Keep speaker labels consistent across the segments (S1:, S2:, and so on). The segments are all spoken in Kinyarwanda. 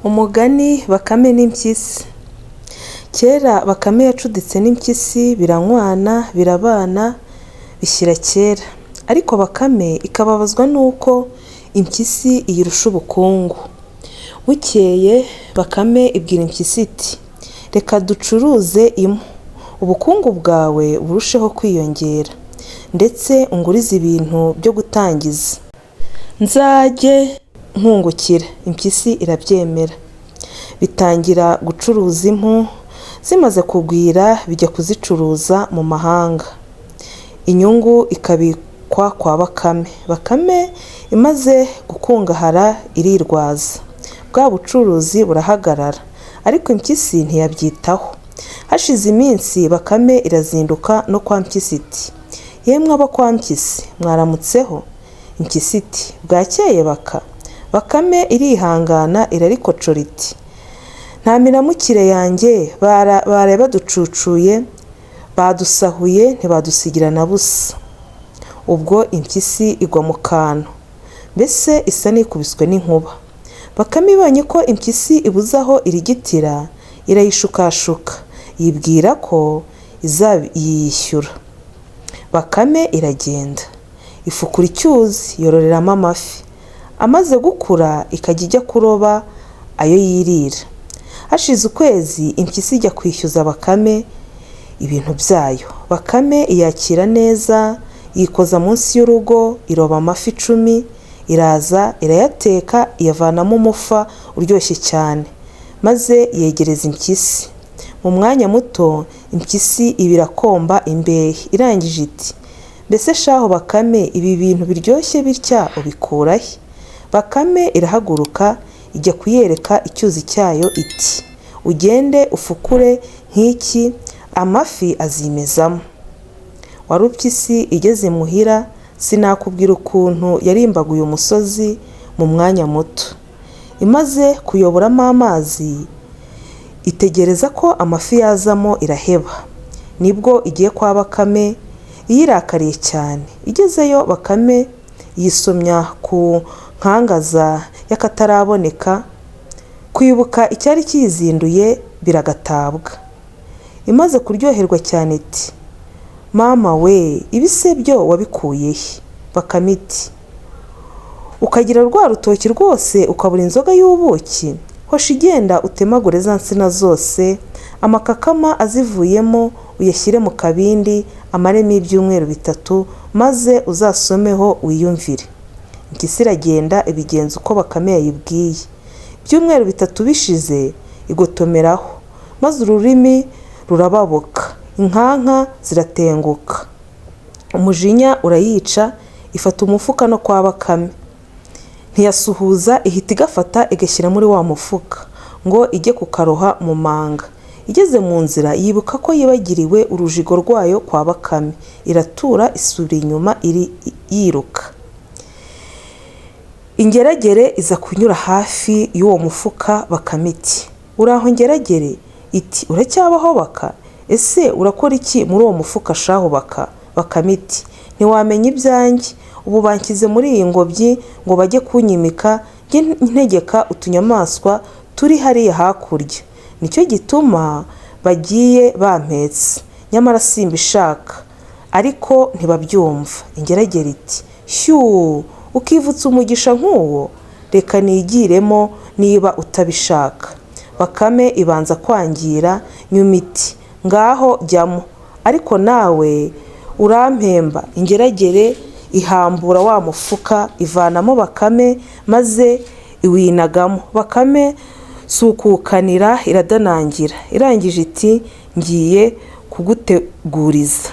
S1: Umugani Bakame n'impyisi. Kera Bakame yacuditse n'impyisi biranywana birabana bishyira kera, ariko Bakame ikababazwa n'uko impyisi iyirusha ubukungu. Bukeye Bakame ibwira impyisi iti reka ducuruze impu, ubukungu bwawe burusheho kwiyongera, ndetse ungurize ibintu byo gutangiza, nzajye nkungukira. Impyisi irabyemera, bitangira gucuruza impu, zimaze kugwira bijya kuzicuruza mu mahanga. Inyungu ikabikwa kwa Bakame. Bakame imaze gukungahara irirwaza, bwa bucuruzi burahagarara, ariko impyisi ntiyabyitaho. Hashize iminsi Bakame irazinduka no kwa Mpyisi iti yemwe abo kwa Mpyisi mwaramutseho? Impyisi iti bwakeye Baka. Bakame irihangana irarikocora iti nta miramukire yanjye, baraye baducucuye, badusahuye ntibadusigira na busa. Ubwo impyisi igwa mu kantu, mbese isa n'ikubiswe n'inkuba. Bakame ibonye ko impyisi ibuze aho irigitira, irayishukashuka, yibwira ko izayishyura. Bakame iragenda ifukura icyuzi yororeramo amafi, amaze gukura ikajya ijya kuroba ayo yirira. Hashize ukwezi impyisi ijya kwishyuza Bakame ibintu byayo. Bakame iyakira neza, yikoza munsi y'urugo, iroba amafi 10, iraza irayateka, iyavanamo umufa uryoshye cyane, maze yegereza impyisi. Mu mwanya muto impyisi ibirakomba imbehe, irangije iti mbese shaho Bakame, ibi bintu biryoshye bitya ubikura he? Bakame irahaguruka ijya kuyereka icyuzi cyayo iti ugende ufukure nk'iki, amafi azimezamo. Warupyisi igeze muhira, sinakubwira ukuntu yarimbaguye umusozi mu mwanya muto. Imaze kuyoboramo amazi, itegereza ko amafi yazamo iraheba. Nibwo igiye kwa Bakame iyirakariye cyane. Igezeyo Bakame yisomya ku nkangaza y'akataraboneka, kwibuka icyari kiyizinduye biragatabwa. Imaze kuryoherwa cyane iti mama we, ibise byo wabikuye he? Bakame iti ukagira rwa rutoki rwose ukabura inzoga y'ubuki? Hoshi igenda utemagure za nsina zose, amakakama azivuyemo uyashyire mu kabindi, amaremo ibyumweru 3, maze uzasomeho wiyumvire. Impyisi iragenda ibigenza uko Bakame yayibwiye. Ibyumweru 3 bishize igotomeraho, maze ururimi rurababuka, inkanka ziratenguka. Umujinya urayica, ifata umufuka no kwa Bakame. Ntiyasuhuza, ihita igafata igashyira muri wa mufuka ngo ijye kukaroha mu manga. Igeze mu nzira yibuka ko yibagiriwe urujigo rwayo kwa Bakame, iratura isubira inyuma yiruka. Ingeragere iza kunyura hafi y'uwo mufuka. Bakame iti uraho Ngeragere? Iti uracyabaho Baka? Ese urakora iki muri uwo mufuka shaho Baka? Bakame iti ntiwamenya ibyanjye, ubu banshyize muri iyi ngobyi ngo bajye kunyimika, njye ntegeka utunyamaswa turi hariya hakurya, nicyo gituma bagiye bampetse, nyamara simbishaka, ariko ntibabyumva. Ingeragere iti shyuu, ukivutsa umugisha nk'uwo, reka nigiremo niba utabishaka. Bakame ibanza kwangira, nyuma iti ngaho jyamo, ariko nawe urampemba. Ingeragere ihambura wa mufuka ivanamo Bakame, maze iwinagamo. Bakame sukukanira iradanangira, irangije iti ngiye kuguteguriza.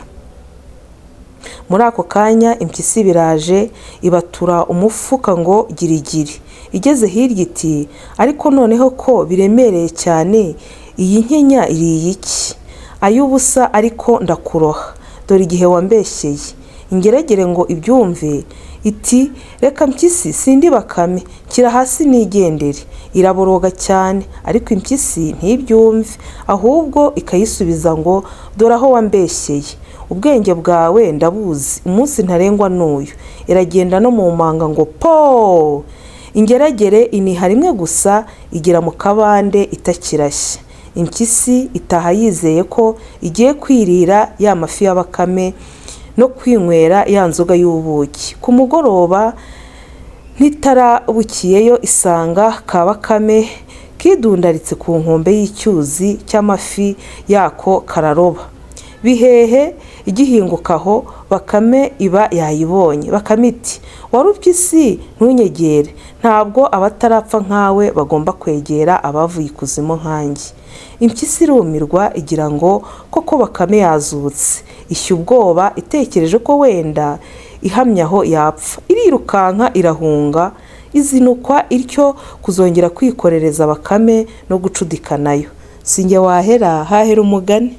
S1: Muri ako kanya impyisi biraje ibatura umufuka ngo girigiri. Igeze hirya iti ariko noneho ko biremereye cyane, iyi nkenya iriye iki? Ay'ubusa ariko ndakuroha, dore igihe wambeshyeye. Ingeragere ngo ibyumve iti reka Mpyisi, sindi Bakame, kira hasi nigendere. Iraboroga cyane, ariko impyisi ntibyumve, ahubwo ikayisubiza ngo dore aho wambeshyeye, ubwenge bwawe ndabuzi, umunsi ntarengwa n'uyu. Iragenda no mu manga ngo po, ingeragere iniha rimwe gusa igera mu kabande itakirashya. Impyisi itaha yizeye ko igiye kwirira ya mafi ya Bakame no kwinywera ya nzoga y'ubuki. Ku mugoroba ntitarabukiyeyo isanga ka Bakame kidundaritse ku nkombe y'icyuzi cy'amafi yako kararoba. Bihehe igihingukaho Bakame iba yayibonye. Bakame iti warupye isi ntunyegere, ntabwo abatarapfa nkawe bagomba kwegera abavuye ikuzimu nkanjye. Impyisi irumirwa igira ngo koko Bakame yazutse, ishya ubwoba itekereje ko wenda ihamye aho yapfa. Irirukanka irahunga, izinukwa ityo kuzongera kwikorereza Bakame no gucudika nayo. Sinjye wahera hahera umugani.